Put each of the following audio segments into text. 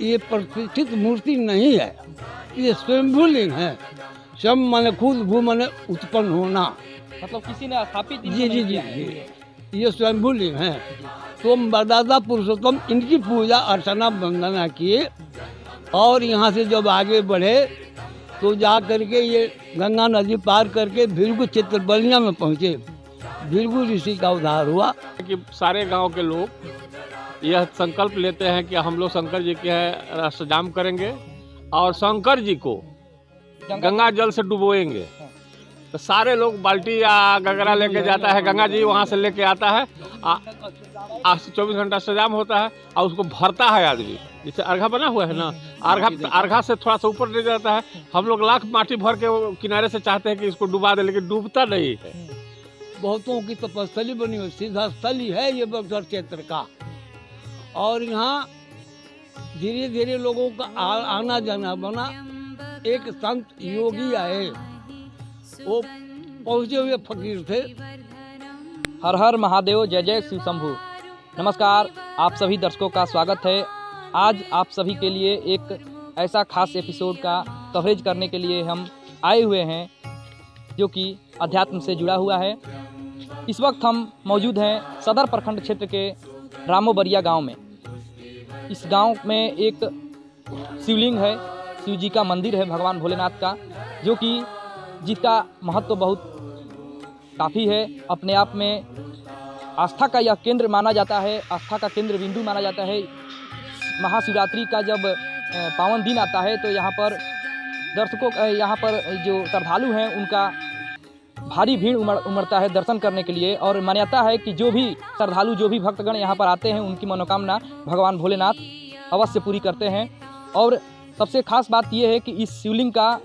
ये प्रतिष्ठित मूर्ति नहीं है, ये स्वयंभूलिंग है। स्वयं माने खुद, भू माने उत्पन्न होना, मतलब किसी ने स्थापित जी जी जी जी, ये स्वयंभूलिंग है। तो मर्यादा पुरुषोत्तम इनकी पूजा अर्चना वंदना किए और यहाँ से जब आगे बढ़े तो जा करके ये गंगा नदी पार करके भृगु क्षेत्र बलिया में पहुँचे। भृगु ऋषि का उद्धार हुआ कि सारे गांव के लोग यह संकल्प लेते हैं कि हम लोग शंकर जी के राष्ट्रजाम करेंगे और शंकर जी को गंगा जल से डुबोएंगे। तो सारे लोग बाल्टी या गगरा लेके जाता है, गंगा जी वहाँ से लेके आता है, 24 घंटा सजाम होता है और उसको भरता है आदमी। जैसे अर्घा बना हुआ है ना, अर्घा से थोड़ा सा ऊपर ले जाता है। हम लोग लाख माटी भर के वो किनारे से चाहते हैं कि इसको डुबा दे, लेकिन डूबता नहीं है। बहुतों की तपस्थली बनी हुई सीधा स्थली है ये बक्सर क्षेत्र का। और यहाँ धीरे धीरे लोगों का आना जाना बना। एक संत योगी आए, वो पहुँचे हुए फकीर थे। हर हर महादेव, जय जय शिव शंभू। नमस्कार, आप सभी दर्शकों का स्वागत है। आज आप सभी के लिए एक ऐसा खास एपिसोड का कवरेज करने के लिए हम आए हुए हैं जो कि अध्यात्म से जुड़ा हुआ है। इस वक्त हम मौजूद हैं सदर प्रखंड क्षेत्र के रामोबरिया गांव में। इस गांव में एक शिवलिंग है, शिव जी का मंदिर है भगवान भोलेनाथ का, जो कि जिसका महत्व बहुत काफ़ी है। अपने आप में आस्था का यह केंद्र माना जाता है, आस्था का केंद्र बिंदु माना जाता है। महाशिवरात्रि का जब पावन दिन आता है तो यहाँ पर दर्शकों, यहाँ पर जो श्रद्धालु हैं उनका भारी भीड़ उमड़ता है दर्शन करने के लिए। और मान्यता है कि जो भी श्रद्धालु, जो भी भक्तगण यहाँ पर आते हैं, उनकी मनोकामना भगवान भोलेनाथ अवश्य पूरी करते हैं। और सबसे खास बात यह है कि इस शिवलिंग का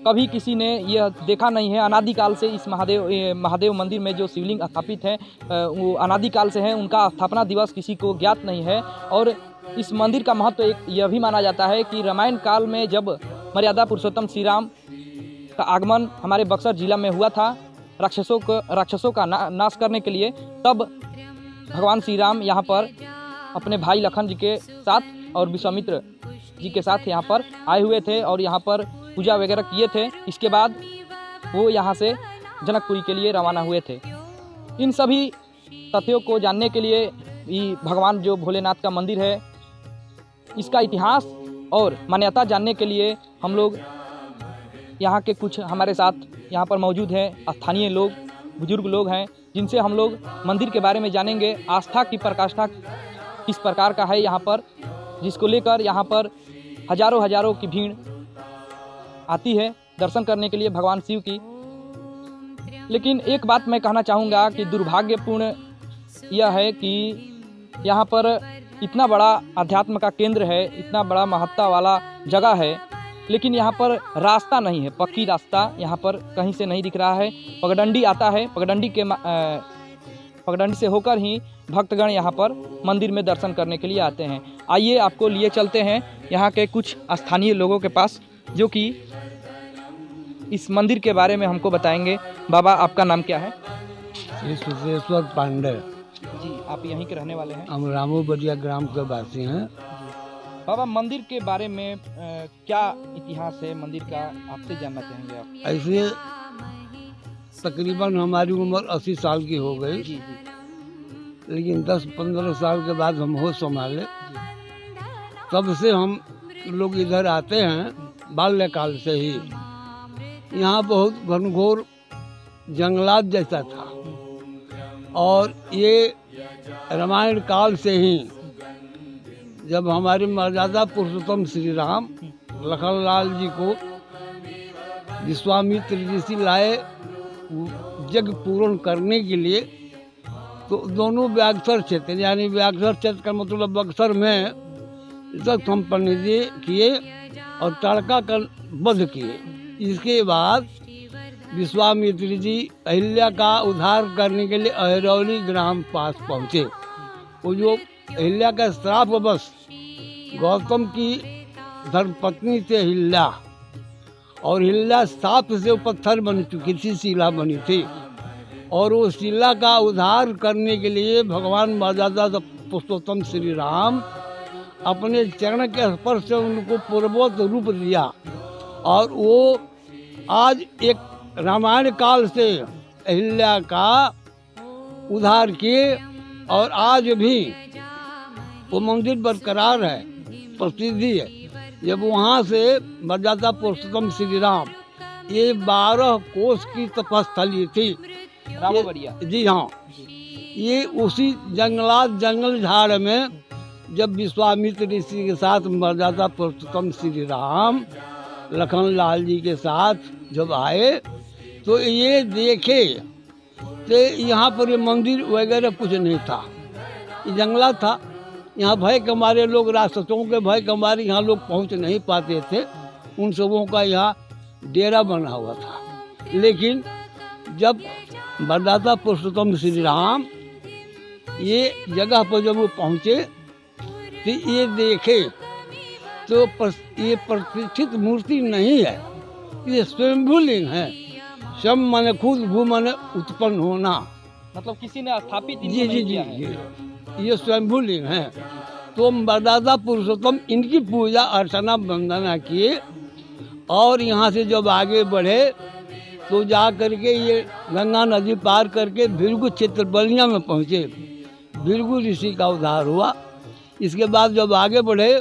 कभी किसी ने यह देखा नहीं है। अनादिकाल से इस महादेव मंदिर में जो शिवलिंग स्थापित है वो अनादिकाल से है, उनका स्थापना दिवस किसी को ज्ञात नहीं है। और इस मंदिर का महत्व एक यह भी माना जाता है कि रामायण काल में जब मर्यादा पुरुषोत्तम श्री राम का आगमन हमारे बक्सर जिला में हुआ था राक्षसों का नाश करने के लिए, तब भगवान श्री राम यहाँ पर अपने भाई लखन जी के साथ और विश्वामित्र जी के साथ यहाँ पर आए हुए थे और यहाँ पर पूजा वगैरह किए थे। इसके बाद वो यहाँ से जनकपुरी के लिए रवाना हुए थे। इन सभी तथ्यों को जानने के लिए ये भगवान जो भोलेनाथ का मंदिर है, इसका इतिहास और मान्यता जानने के लिए हम लोग यहाँ के कुछ हमारे साथ यहाँ पर मौजूद हैं स्थानीय लोग, बुजुर्ग लोग हैं, जिनसे हम लोग मंदिर के बारे में जानेंगे। आस्था की प्रकाष्ठा किस प्रकार का है यहाँ पर, जिसको लेकर यहाँ पर हजारों की भीड़ आती है दर्शन करने के लिए भगवान शिव की। लेकिन एक बात मैं कहना चाहूँगा कि दुर्भाग्यपूर्ण यह है कि यहाँ पर इतना बड़ा अध्यात्म का केंद्र है, इतना बड़ा महत्ता वाला जगह है, लेकिन यहाँ पर रास्ता नहीं है, पक्की रास्ता यहाँ पर कहीं से नहीं दिख रहा है। पगडंडी आता है, पगडंडी से होकर ही भक्तगण यहाँ पर मंदिर में दर्शन करने के लिए आते हैं। आइए आपको लिए चलते हैं यहाँ के कुछ स्थानीय लोगों के पास, जो कि इस मंदिर के बारे में हमको बताएंगे। बाबा, आपका नाम क्या है? श्री सुरेश्वर पांडे जी, आप यहीं के रहने वाले हैं? हम रामोबरिया ग्राम के वासी हैं। बाबा, मंदिर के बारे में क्या इतिहास है मंदिर का, आपसे जानना चाहेंगे आप? ऐसे तकरीबन हमारी उम्र 80 साल की हो गई जी। लेकिन 10-15 साल के बाद हम होश संभाले। तब से हम लोग इधर आते हैं, बाल्यकाल से ही। यहाँ बहुत घनघोर जंगलात जैसा था और ये रामायण काल से ही जब हमारे मर्यादा पुरुषोत्तम श्री राम लखनलाल जी को विश्वामित्र जी से लाए यज्ञ पूर्ण करने के लिए, तो दोनों व्याघ्र क्षेत्र, यानी व्याघ्र क्षेत्र का मतलब बक्सर में संपन्न किए और ताड़का का वध किए। इसके बाद विश्वामित्र जी अहिल्या का उद्धार करने के लिए अहिरौली ग्राम पास पहुँचे। वो जो अहिल्या का श्राप बस गौतम की धर्मपत्नी थे अहिल्या, और अहिल्या साप से वो पत्थर बन चुकी थी, शिला बनी थी, और वो शिला का उद्धार करने के लिए भगवान मर्यादा पुरुषोत्तम श्री राम अपने चरण के स्पर्श से उनको पूर्वोक्त रूप दिया। और वो आज एक रामायण काल से अहिल्या का उद्धार किए और आज भी वो मंदिर बरकरार है, प्रसिद्धि है। जब वहाँ से मर्यादा पुरुषोत्तम श्री राम, ये 12 कोस की तपस्थली थी रामोबरिया। जी हाँ, ये उसी जंगल झाड़ में जब विश्वामित्र ऋषि के साथ मर्यादा पुरुषोत्तम श्री राम लखन लाल जी के साथ जब आए तो ये देखे तो यहाँ पर ये मंदिर वगैरह कुछ नहीं था, ये जंगला था। यहाँ भय के मारे लोग, राक्षसों के भय के मारे यहाँ लोग पहुँच नहीं पाते थे। उन सबों का यहाँ डेरा बना हुआ था। लेकिन जब मर्यादा पुरुषोत्तम श्री राम ये जगह पर जब वो पहुँचे तो ये देखे तो ये प्रतिष्ठित मूर्ति नहीं है, ये स्वयंभूलिंग है। स्वयं माने खुद, भू माने उत्पन्न होना, मतलब किसी ने स्थापित जी इनको जी नहीं जी किया है। जी, ये स्वयंभूलिंग है। तो मर्यादा पुरुषोत्तम इनकी पूजा अर्चना वंदना किए और यहाँ से जब आगे बढ़े तो जा करके ये गंगा नदी पार करके भृगु क्षेत्र बलिया में पहुँचे। भृगु ऋषि का उद्धार हुआ। इसके बाद जब आगे बढ़े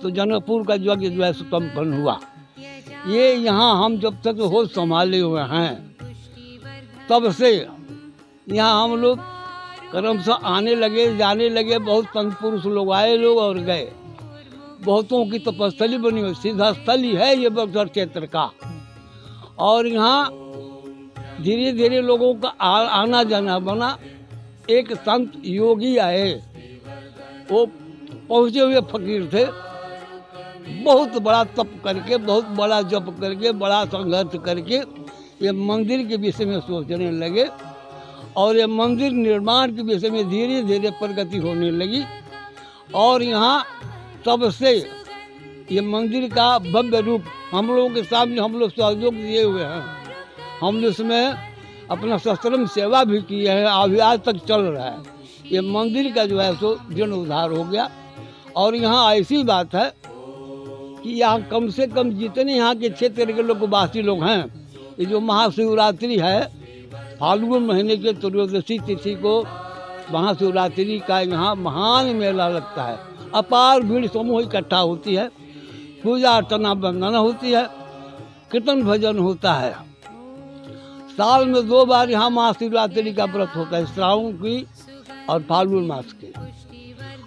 तो जनकपुर का यज्ञ जो है संपन्न हुआ। ये यहाँ हम जब तक होश संभाले हुए हैं तब से यहाँ हम लोग क्रम से आने लगे, जाने लगे। बहुत संत पुरुष लोग आए, लोग और गए। बहुतों की तपस्थली बनी हुई, सीधा स्थल ही है ये बक्सर क्षेत्र का। और यहाँ धीरे धीरे लोगों का आना जाना बना। एक संत योगी आए, वो पहुँचे हुए फकीर थे। बहुत बड़ा तप करके, बहुत बड़ा जप करके, बड़ा संघर्ष करके ये मंदिर के विषय में सोचने लगे और ये मंदिर निर्माण के विषय में धीरे धीरे प्रगति होने लगी। और यहाँ तब से ये मंदिर का भव्य रूप हम लोगों के सामने हम लोग सहयोग दिए हुए हैं। हम लोग इसमें अपना सश्रम सेवा भी की है, अभी आज तक चल रहा है। ये मंदिर का जो है सो जीर्णोद्धार हो गया। और यहाँ ऐसी बात है कि यहाँ कम से कम जितने यहाँ के क्षेत्र के लोग वासी लोग हैं, ये जो महाशिवरात्रि है, फाल्गुन महीने के त्रयोदशी तिथि को महाशिवरात्रि का यहाँ महान मेला लगता है। अपार भीड़ समूह इकट्ठा होती है, पूजा अर्चना वंदना होती है, कीर्तन भजन होता है। साल में 2 बार यहाँ महाशिवरात्रि का व्रत होता है, श्रावण की और फाल्गुन मास की।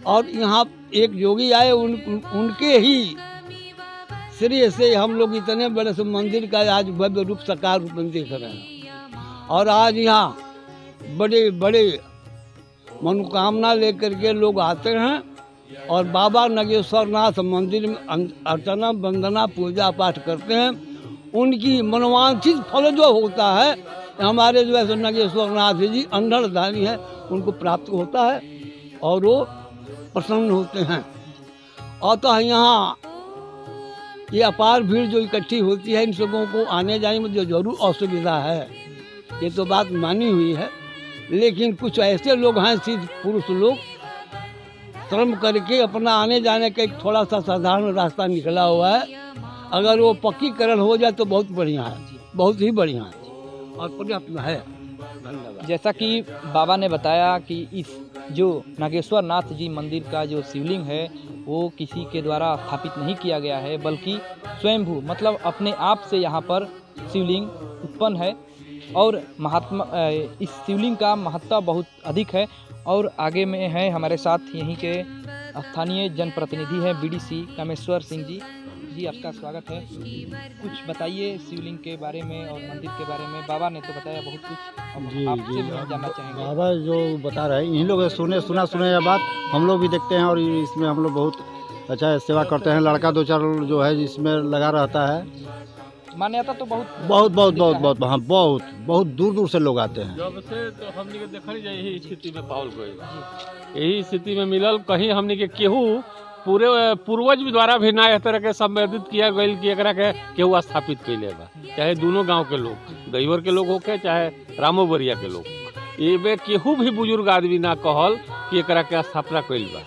और यहाँ एक योगी आए, उनके ही श्रेय से हम लोग इतने बड़े से मंदिर का आज भव्य रूप साकार रूप में देख रहे हैं। और आज यहाँ बड़े बड़े मनोकामना लेकर के लोग आते हैं और बाबा नागेश्वर नाथ मंदिर में अर्चना वंदना पूजा पाठ करते हैं। उनकी मनोवांछित फल जो होता है, हमारे जो है नागेश्वर नाथ जी अंधरदानी है, उनको प्राप्त होता है और वो प्रसन्न होते हैं। अतः यहाँ ये अपार भीड़ जो इकट्ठी होती है, इन सबों को आने जाने में जो जरूर असुविधा है, ये तो बात मानी हुई है। लेकिन कुछ ऐसे लोग हैं, सिद्ध पुरुष लोग, श्रम करके अपना आने जाने का एक थोड़ा सा साधारण रास्ता निकला हुआ है। अगर वो पक्कीकरण हो जाए तो बहुत बढ़िया है, बहुत ही बढ़िया है और पर्याप्त है। धन्यवाद। जैसा कि बाबा ने बताया कि इस जो नागेश्वर नाथ जी मंदिर का जो शिवलिंग है वो किसी के द्वारा स्थापित नहीं किया गया है, बल्कि स्वयंभू मतलब अपने आप से यहाँ पर शिवलिंग उत्पन्न है। और महात्मा इस शिवलिंग का महत्व बहुत अधिक है। और आगे में है हमारे साथ यहीं के स्थानीय जनप्रतिनिधि हैं बीडीसी कामेश्वर सिंह जी। जी आपका स्वागत है। कुछ बताइए शिवलिंग के बारे में और मंदिर के बारे में। बाबा ने तो बताया बहुत कुछ, जी आपसे जी भी हम जानना चाहेंगे। बाबा जो बता रहे हैं, इन लोग सुना यह बात हम लोग भी देखते हैं और इसमें हम लोग बहुत अच्छा सेवा करते हैं। लड़का 2-4 जो है इसमें लगा रहता है। मान्यता तो बहुत हाँ, बहुत दूर से लोग आते हैं। जब से तो हमने के देखल जाए यही स्थिति में पावल गए, यही स्थिति में मिलल। कहीं हमने के केहू पूरे पूर्वज द्वारा भी ना इस तरह के संवर्धित किया गया कि एकरा के केहू स्थापित कैले बा, चाहे दोनों गांव के लोग, गईवर के लोग होके चाहे रामोबरिया के लोग। ये में केहू भी बुजुर्ग आदमी ना कहल कि एकरा के स्थापना कैल बा।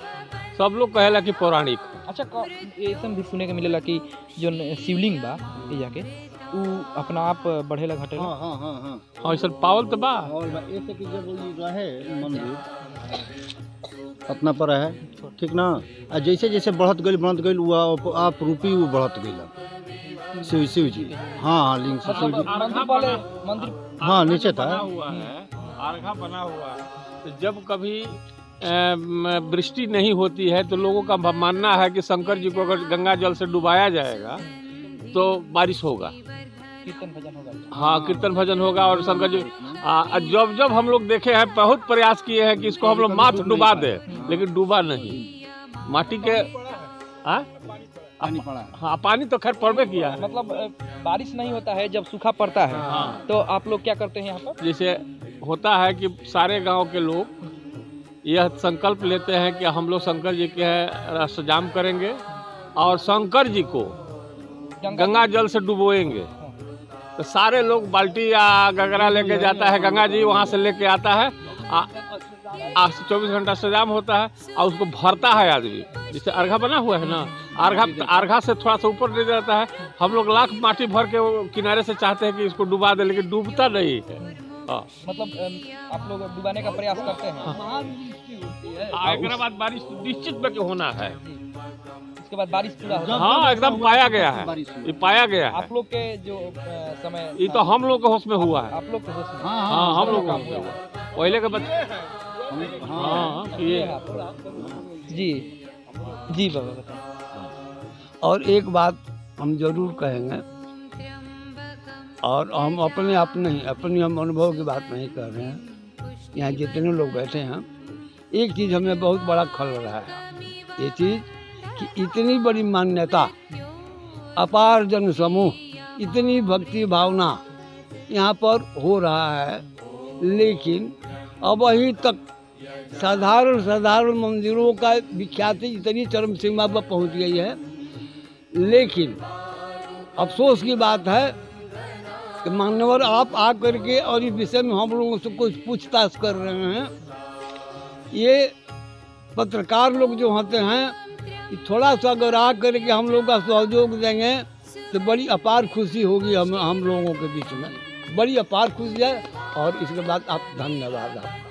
सब लोग कहेला कि पौराणिक अच्छा ये सब भी सुने के मिलेला कि जो शिवलिंग बा ये जाके उ अपना आप बढ़ेला घटेला। हाँ हाँ हाँ हाँ हाँ ऐसा पावल तो बा। और ऐसे कि जब ये रहे मंदिर अपना पर है ठीक ना, आ जैसे जैसे बढ़त गई वो आप रूपी वो बढ़त गई शिव जी। हाँ हाँ लिंग से शिव जी। मंदिर पहले मंदिर हाँ नीचे था। बना हुआ है, अर्घा बना हुआ है। तो जब कभी वृष्टि नहीं होती है तो लोगों का मानना है कि शंकर जी को अगर गंगा जल से डुबाया जाएगा तो बारिश होगा, कीर्तन भजन होगा। हाँ कीर्तन भजन होगा। और शंकर जी जब जब हम लोग देखे हैं बहुत प्रयास किए हैं कि इसको हम लोग माथ डुबा दे, लेकिन डूबा नहीं। माटी के पानी पड़ा है। हाँ पानी तो खैर पड़बे किया है। मतलब बारिश नहीं होता है जब सूखा पड़ता है हाँ। तो आप लोग क्या करते हैं यहाँ पर? जैसे होता है कि सारे गांव के लोग यह संकल्प लेते हैं कि हम लोग शंकर जी के सजाम करेंगे और शंकर जी को गंगा जल से डुबोएंगे। तो सारे लोग बाल्टी या गगरा लेके जाता है, गंगा जी वहाँ से लेके आता है। 24 घंटा सजाम होता है और उसको भरता है आदमी। जैसे अर्घा बना हुआ है ना, अर्घा से थोड़ा सा ऊपर ले जाता है। हम लोग लाख माटी भर के वो किनारे से चाहते हैं कि इसको डुबा दे, लेकिन डूबता नहीं है। मतलब आप लोग डुबाने का प्रयास करते हैं। एक बाद बारिश निश्चित में होना है। उसके बाद बारिश पूरा होगा। हाँ एकदम पाया गया है, ये पाया गया है। आप लोग के जो समय ये तो हम लोग के होश में हुआ है। आप लोग के होश में? हाँ हम लोग का हुआ पहले के बच्चे। हाँ ये जी जी बाबा बताएं। और एक बात हम जरूर कहेंगे, और हम अपनी हम अनुभव की बात नहीं कर रहे हैं। यहाँ जितने लोग बैठे हैं, एक चीज़ हमें बहुत बड़ा खल रहा है, ये चीज़ कि इतनी बड़ी मान्यता, अपार जन समूह, इतनी भक्ति भावना यहाँ पर हो रहा है, लेकिन अब अभी तक साधारण मंदिरों का विख्याति इतनी चरम सीमा पर पहुँच गई है। लेकिन अफसोस की बात है कि मान्यवर आप आ करके और इस विषय में हम लोगों से कुछ पूछताछ कर रहे हैं। ये पत्रकार लोग जो होते हैं, थोड़ा सा अगर आ करके हम लोग का सहयोग देंगे तो बड़ी अपार खुशी होगी हम लोगों के बीच में, बड़ी अपार खुशी है। और इसके बाद आप धन्यवाद आपका।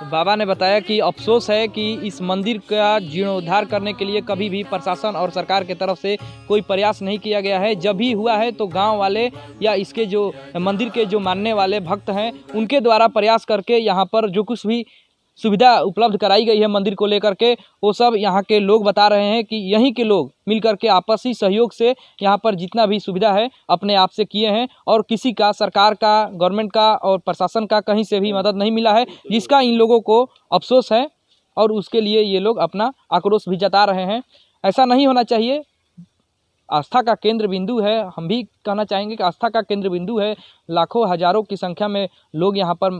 बाबा ने बताया कि अफसोस है कि इस मंदिर का जीर्णोद्धार करने के लिए कभी भी प्रशासन और सरकार की तरफ से कोई प्रयास नहीं किया गया है। जब भी हुआ है तो गांव वाले या इसके जो मंदिर के जो मानने वाले भक्त हैं उनके द्वारा प्रयास करके यहाँ पर जो कुछ भी सुविधा उपलब्ध कराई गई है मंदिर को लेकर के, वो सब यहाँ के लोग बता रहे हैं कि यहीं के लोग मिलकर के आपसी सहयोग से यहाँ पर जितना भी सुविधा है अपने आप से किए हैं। और किसी का, सरकार का, गवर्नमेंट का और प्रशासन का कहीं से भी मदद नहीं मिला है, जिसका इन लोगों को अफसोस है और उसके लिए ये लोग अपना आक्रोश भी जता रहे हैं। ऐसा नहीं होना चाहिए। आस्था का केंद्र बिंदु है, हम भी कहना चाहेंगे कि आस्था का केंद्र बिंदु है। लाखों हजारों की संख्या में लोग यहाँ पर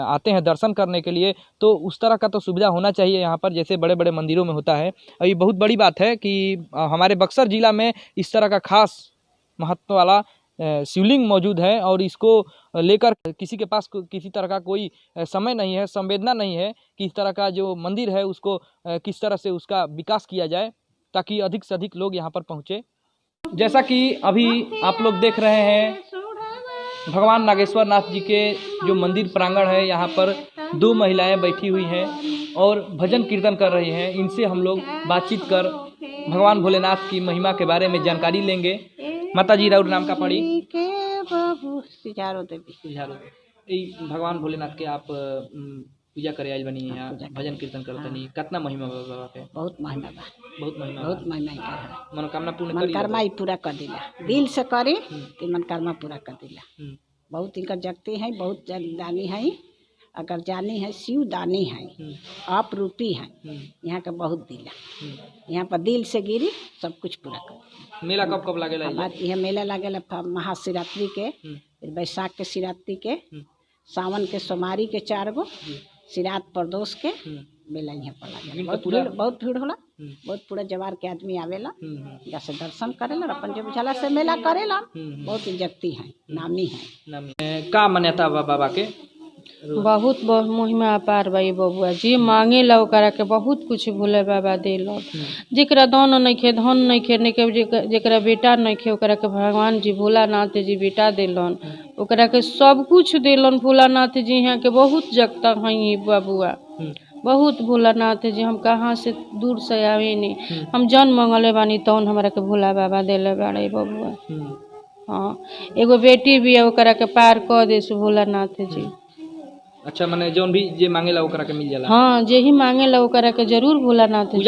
आते हैं दर्शन करने के लिए, तो उस तरह का तो सुविधा होना चाहिए यहाँ पर, जैसे बड़े बड़े मंदिरों में होता है। और ये बहुत बड़ी बात है कि हमारे बक्सर ज़िला में इस तरह का खास महत्व वाला शिवलिंग मौजूद है और इसको लेकर किसी के पास किसी तरह का कोई समय नहीं है, संवेदना नहीं है कि इस तरह का जो मंदिर है उसको किस तरह से उसका विकास किया जाए ताकि अधिक से अधिक लोग यहाँ पर पहुँचे। जैसा कि अभी आप लोग देख रहे हैं भगवान नागेश्वर नाथ जी के जो मंदिर प्रांगण है, यहाँ पर दो महिलाएं बैठी हुई हैं और भजन कीर्तन कर रही हैं। इनसे हम लोग बातचीत कर भगवान भोलेनाथ की महिमा के बारे में जानकारी लेंगे। माता जी राउर नाम का पड़ी? सिजारो देवी। भगवान भोलेनाथ के आप पूजा करे आइल बनी यहाँ, भजन कीर्तन करते नहीं, कितना महिमा बाबा के? बहुत महिमा बा, बहुत महिमा, बहुत महिमा कर। मनोकामना पूर्ण करी? मनोकामना ही पूरा कर दिला, दिल से करे कि मनोकामना पूरा कर दिला। बहुत इनका जगते हैं, बहुत दानी है। अगर जानी है शिव दानी है, आप रूपी है। यहाँ का बहुत दिला, यहाँ पर दिल से गिरी सब कुछ पूरा कर। मेला कब कब लागेला? यह मेला लागेला महाशिवरात्रि के, फिर बैसाख के शिवरात्रि के, सावन के सोमवारी के 4 गो, सिरात प्रदोष के मेला यहाँ पर लागेला। बहुत भीड़ होला, बहुत पूरा जवार के आदमी आवेला, जैसे दर्शन करेला, अपन जो बुझाला से मेला करेला। बहुत इज्जती है, नामी है। का मान्यता बाबा के? बहुत महिमा अपार बा ये बबुआ जी, मांगे ला ओकरा के बहुत कुछ भोले बाबा देलन। जेकरा दान नइखे, धन नइखे, जेकरा बेटा नइखे, ओकरा के भगवान जी भोलानाथ जी बेटा देलन, ओकरा के सब कुछ देलन। भोलानाथ जी यहाँ के बहुत जगता हैं बबुआ, बहुत भोलानाथ जी, हम कहाँ से दूर से आवे नहीं, हम जन मंगले बानी तौन हमारा के भोला बाबा देले बाड़े बबुआ। हाँ, एगो बेटी भी है, ओकरा के पार कर दे से भोलानाथ जी। अच्छा, माने जौन भी जे मांगेला ओकरा के मिल जाला। हाँ, जे ही मांगेला ओकरा के जरूर भोलानाथ जी